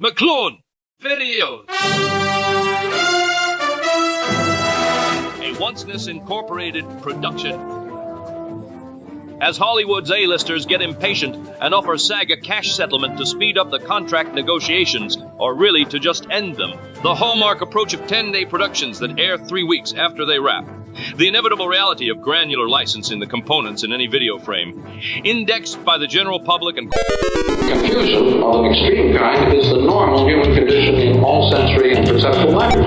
McLuhan Videos. A Onceness Incorporated production. As Hollywood's A-listers get impatient and offer SAG a cash settlement to speed up the contract negotiations, or really to just end them, the hallmark approach of 10-day productions that air 3 weeks after they wrap, the inevitable reality of granular licensing the components in any video frame, indexed by the general public and... Confusion of an extreme kind is the normal human condition in all sensory and perceptual matters.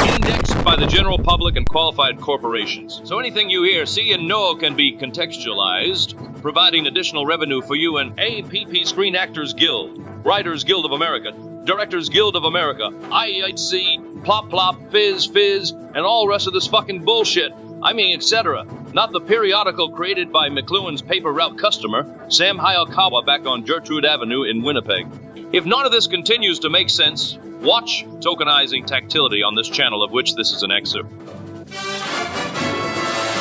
Indexed by the general public and qualified corporations. So anything you hear, see, and know can be contextualized, providing additional revenue for you and APP Screen Actors Guild, Writers Guild of America, Directors Guild of America, IHC, Plop Plop, Fizz Fizz, and all rest of this fucking bullshit. I mean, etc. Not the periodical created by McLuhan's paper route customer, Sam Hayakawa, back on Gertrude Avenue in Winnipeg. If none of this continues to make sense, watch Tokenizing Tactility on this channel, of which this is an excerpt.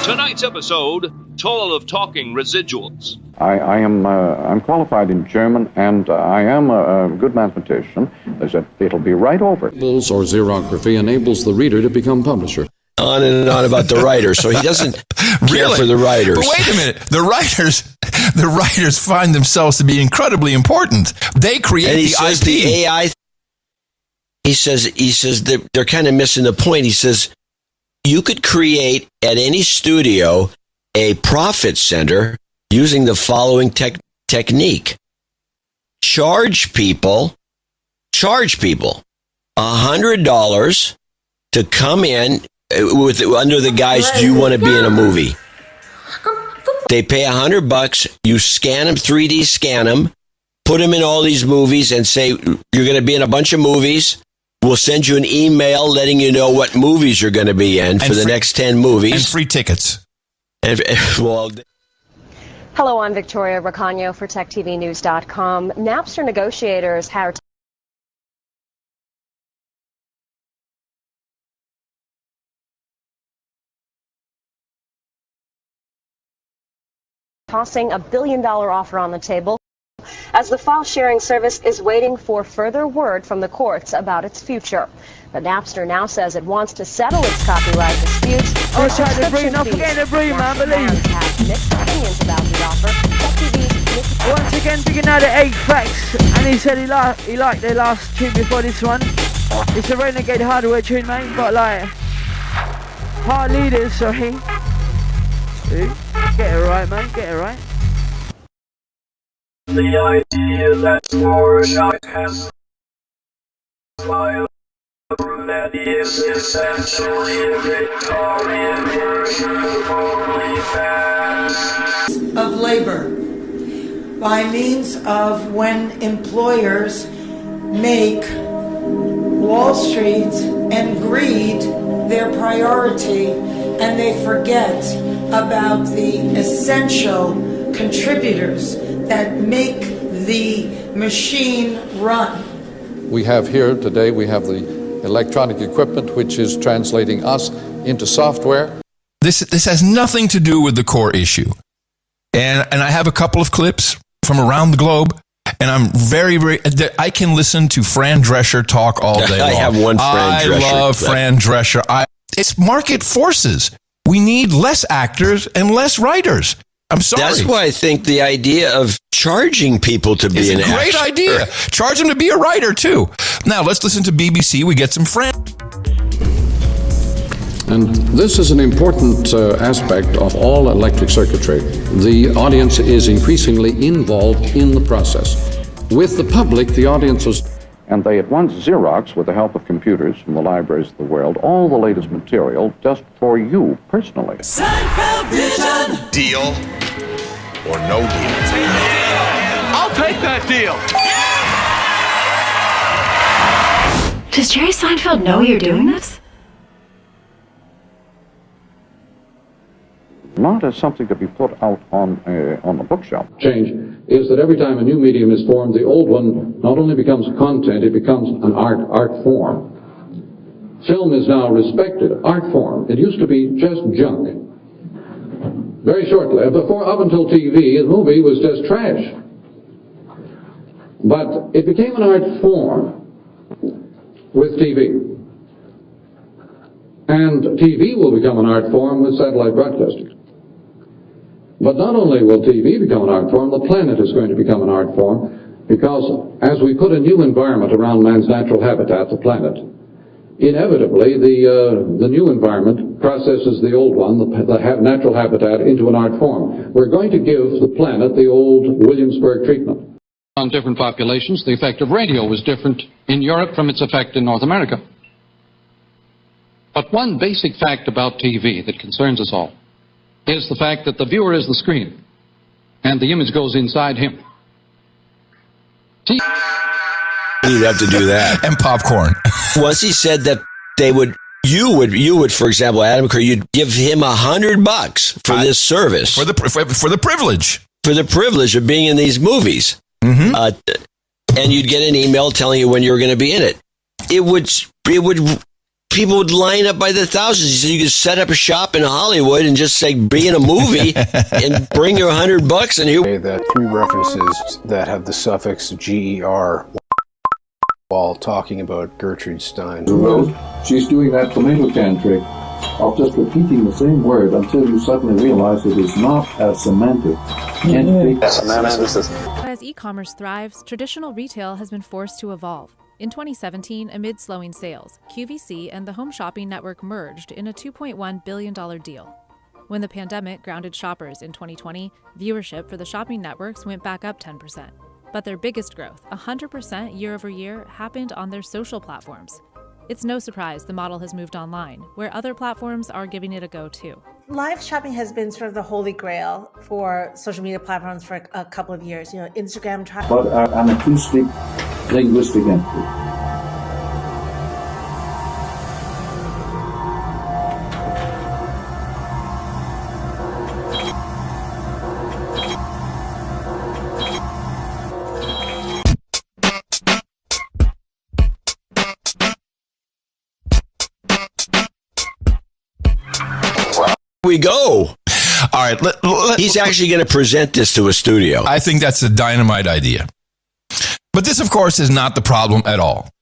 Tonight's episode, Toll of Talking Residuals. I'm qualified in German, and I am a good mathematician. They said it'll be right over. Or xerography enables the reader to become publisher. On and on about the writer, so he doesn't care for the writers. But wait a minute, the writers find themselves to be incredibly important. They create and he the says IP. The AI. He says they're kind of missing the point. He says you could create at any studio a profit center using the following technique: charge people $100 to come in. Under the guise, do you want to be in a movie? They pay $100. You scan them, 3D scan them, put them in all these movies, and say you're going to be in a bunch of movies. We'll send you an email letting you know what movies you're going to be in for the next 10 movies. And free tickets. Well, hello, I'm Victoria Racano for TechTVNews.com. Napster negotiators are tossing a $1 billion offer on the table as the file sharing service is waiting for further word from the courts about its future. But Napster now says it wants to settle its copyright disputes. Oh, try to breathe, not forgetting to breathe, man, believe. Have mixed opinions about the offer. Once again, digging out the 8 facts, and he said he liked their last tune before this one. It's a Renegade Hardware tune, mate, but like hard leaders, sorry. Get it right, man, get it right. The idea that Foresight has that is essentially a Victorian version of OnlyFans. Of labor, by means of when employers make Wall Street and greed their priority, and they forget about the essential contributors that make the machine run. We have here today, we have the electronic equipment which is translating us into software. This has nothing to do with the core issue. And I have a couple of clips from around the globe, and I'm very, I can listen to Fran Drescher talk all day long. I have one Fran Drescher. I love Fran Drescher. It's market forces. We need less actors and less writers. I'm sorry. That's why I think the idea of charging people to be an actor. It's a great idea. Charge them to be a writer, too. Now, let's listen to BBC. We get some Fran. And this is an important aspect of all electric circuitry. The audience is increasingly involved in the process. With the public, the audience is... And they at once Xerox, with the help of computers from the libraries of the world, all the latest material just for you personally. Seinfeld Vision. Deal or no deal? I'll take that deal. Does Jerry Seinfeld know you're doing this? not as something to be put out on the bookshelf. Change is that every time a new medium is formed, the old one not only becomes content, it becomes an art form. Film is now a respected art form. It used to be just junk. Very shortly, up until TV, the movie was just trash. But it became an art form with TV. And TV will become an art form with satellite broadcasting. But not only will TV become an art form, the planet is going to become an art form, because as we put a new environment around man's natural habitat, the planet, inevitably the new environment processes the old one, the natural habitat, into an art form. We're going to give the planet the old Williamsburg treatment. On different populations, the effect of radio was different in Europe from its effect in North America. But one basic fact about TV that concerns us all is the fact that the viewer is the screen, and the image goes inside him. You'd have to do that. And popcorn. Once he said that you would, for example, Adam Kerr, you'd give him $100 for this service. For the privilege. For the privilege of being in these movies. Mm-hmm. And you'd get an email telling you when you were going to be in it. People would line up by the thousands. So you could set up a shop in Hollywood and just say, be in a movie and bring your $100 and here. That 3 references that have the suffix GER while talking about Gertrude Stein. She's doing that tomato can trick of just repeating the same word until you suddenly realize it is not a semantic entity. As e-commerce thrives, traditional retail has been forced to evolve. In 2017, amid slowing sales, QVC and the Home Shopping Network merged in a $2.1 billion deal. When the pandemic grounded shoppers in 2020, viewership for the shopping networks went back up 10%. But their biggest growth, 100% year over year, happened on their social platforms. It's no surprise the model has moved online, where other platforms are giving it a go too. Live shopping has been sort of the holy grail for social media platforms for a couple of years. You know, Instagram. But an acoustic linguistic entry. We go. All right. He's actually going to present this to a studio. I think that's a dynamite idea. But this, of course, is not the problem at all.